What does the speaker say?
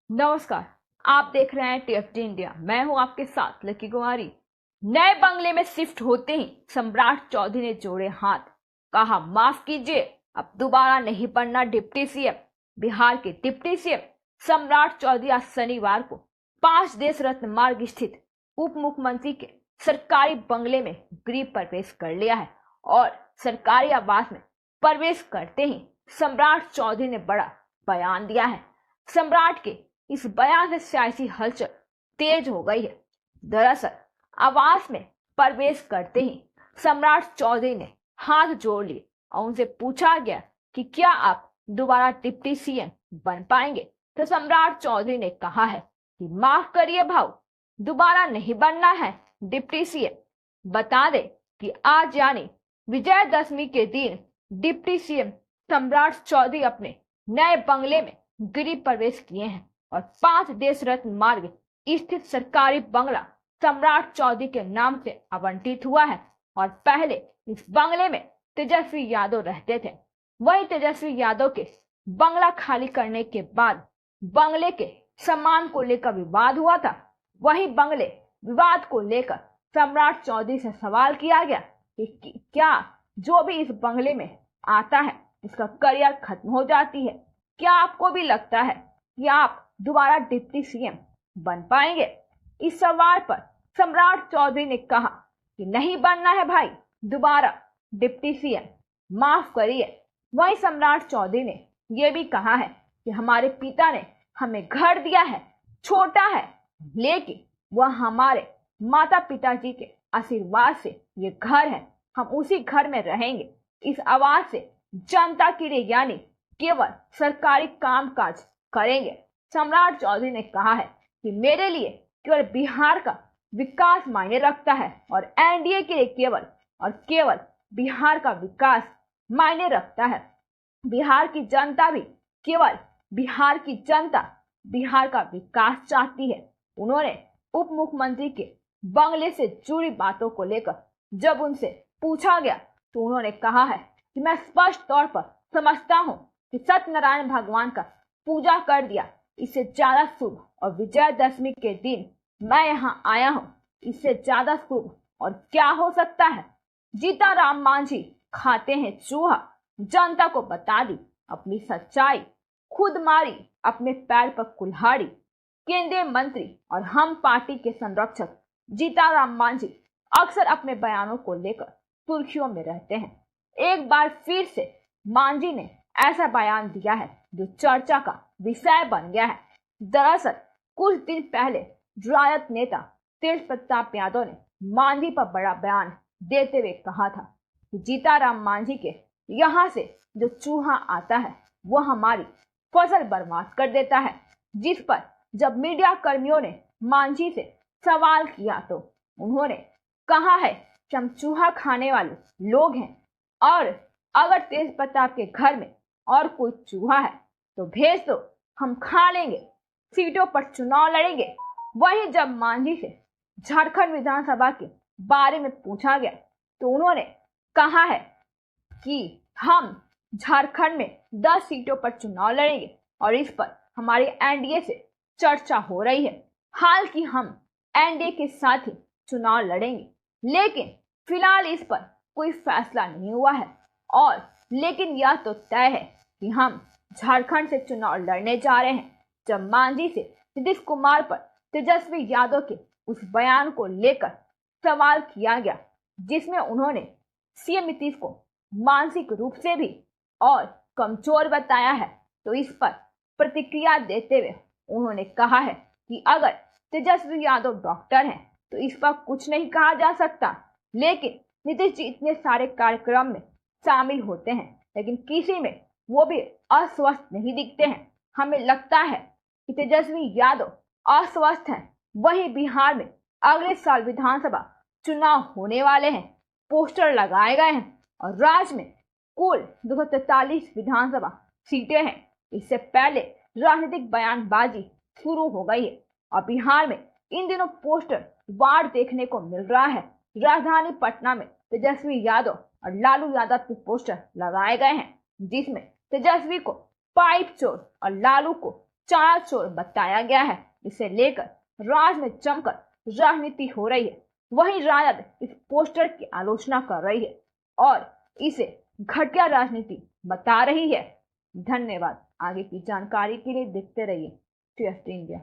नमस्कार। आप देख रहे हैं टीएफटी इंडिया। मैं हूं आपके साथ लकी कुमारी। नए बंगले में शिफ्ट होते ही सम्राट चौधरी ने जोड़े हाथ, कहा माफ कीजिए, अब दोबारा नहीं बनना डिप्टी सीएम। बिहार के डिप्टी सीएम सम्राट चौधरी आज शनिवार को 5 देश रत्न मार्ग स्थित उप मुख्यमंत्री के सरकारी बंगले में गृह प्रवेश कर लिया है और सरकारी आवास में प्रवेश करते ही सम्राट चौधरी ने बड़ा बयान दिया है। सम्राट के इस बयान से सियासी हलचल तेज हो गई है। दरअसल आवास में प्रवेश करते ही सम्राट चौधरी ने हाथ जोड़ लिए और उनसे पूछा गया कि क्या आप दोबारा डिप्टी सीएम बन पाएंगे। तो सम्राट चौधरी ने कहा है कि माफ करिए भाऊ, दोबारा नहीं बनना है डिप्टी सीएम। बता दे कि आज यानी विजयदशमी के दिन डिप्टी सीएम सम्राट चौधरी अपने नए बंगले में गृह प्रवेश किए हैं और 5 देश रत्न मार्ग स्थित सरकारी बंगला सम्राट चौधरी के नाम से आवंटित हुआ है और पहले इस बंगले में तेजस्वी यादव रहते थे। वही तेजस्वी यादव के बंगला खाली करने के बाद बंगले के सामान को लेकर विवाद हुआ था। वही बंगले विवाद को लेकर सम्राट चौधरी से सवाल किया गया कि क्या जो भी इस बंगले में आता है उसका करियर खत्म हो जाती है। क्या आपको भी लगता है कि आप दोबारा डिप्टी सीएम बन पाएंगे। इस सवाल पर सम्राट चौधरी ने कहा कि नहीं बनना है भाई दोबारा डिप्टी सीएम, माफ करिए। वहीं सम्राट चौधरी ने यह भी कहा है कि हमारे पिता ने हमें घर दिया है, छोटा है, लेकिन वह हमारे माता पिताजी के आशीर्वाद से ये घर है, हम उसी घर में रहेंगे। इस आवास से जनता के लिए यानी केवल सरकारी कामकाज करेंगे। सम्राट चौधरी ने कहा है कि मेरे लिए केवल बिहार का विकास मायने रखता है और एनडीए के लिए केवल बिहार का विकास मायने रखता है। बिहार की जनता भी केवल बिहार का विकास चाहती है। उन्होंने उप मुख्यमंत्री के बंगले से जुड़ी बातों को लेकर जब उनसे पूछा गया तो उन्होंने कहा है कि मैं स्पष्ट तौर पर समझता हूं कि सत्यनारायण भगवान का पूजा कर दिया, इससे ज्यादा शुभ और विजयदशमी के दिन मैं यहाँ आया हूँ, इससे ज्यादा शुभ और क्या हो सकता है। जीताराम मांझी खाते हैं चूहा, जनता को बता दी अपनी सच्चाई, खुद मारी अपने पैर पर कुल्हाड़ी। केंद्रीय मंत्री और हम पार्टी के संरक्षक जीताराम मांझी अक्सर अपने बयानों को लेकर सुर्खियों में रहते हैं। एक बार फिर से मांझी ने ऐसा बयान दिया है जो चर्चा का विषय बन गया है। दरअसल कुछ दिन पहले राजद नेता तेज प्रताप यादव ने मांझी पर बड़ा बयान देते हुए कहा था कि जीताराम मांझी के यहाँ से जो चूहा आता है वह हमारी फसल बर्बाद कर देता है। जिस पर जब मीडिया कर्मियों ने मांझी से सवाल किया तो उन्होंने कहा है कि हम चूहा खाने वाले लोग हैं और अगर तेज प्रताप के घर में और कोई चूहा है तो भेज दो, हम खा लेंगे, सीटों पर चुनाव लड़ेंगे। वहीं जब मांझी से झारखंड विधानसभा के बारे में पूछा गया तो उन्होंने कहा है कि हम झारखंड में 10 सीटों पर चुनाव लड़ेंगे और इस पर हमारी एनडीए से चर्चा हो रही है। हाल की हम एनडीए के साथ ही चुनाव लड़ेंगे, लेकिन फिलहाल इस पर कोई फैसला नहीं हुआ है और लेकिन यह तो तय है कि हम झारखंड से चुनाव लड़ने जा रहे हैं। जब मांझी से नीतीश कुमार पर तेजस्वी यादव के उस बयान को लेकर सवाल किया गया जिसमें उन्होंने सीएम नीतीश को मानसिक रूप से भी और कमजोर बताया है तो इस पर प्रतिक्रिया देते हुए उन्होंने कहा है कि अगर तेजस्वी यादव डॉक्टर हैं तो इस पर कुछ नहीं कहा जा सकता, लेकिन नीतीश जी इतने सारे कार्यक्रम में शामिल होते हैं लेकिन किसी में वो भी अस्वस्थ नहीं दिखते हैं। हमें लगता है कि तेजस्वी यादव अस्वस्थ हैं। वहीं बिहार में अगले साल विधानसभा चुनाव होने वाले हैं, पोस्टर लगाए गए हैं और राज्य में कुल 243 विधानसभा सीटें हैं। इससे पहले राजनीतिक बयानबाजी शुरू हो गई है और बिहार में इन दिनों पोस्टर वार देखने को मिल रहा है। राजधानी पटना में तेजस्वी यादव और लालू यादव के पोस्टर लगाए गए हैं जिसमें तेजस्वी को पाइप चोर और लालू को चाराचोर बताया गया है। इसे लेकर राज में जमकर राजनीति हो रही है। वहीं राजद इस पोस्टर की आलोचना कर रही है और इसे घटिया राजनीति बता रही है। धन्यवाद। आगे की जानकारी के लिए देखते रहिए टीएसटी इंडिया।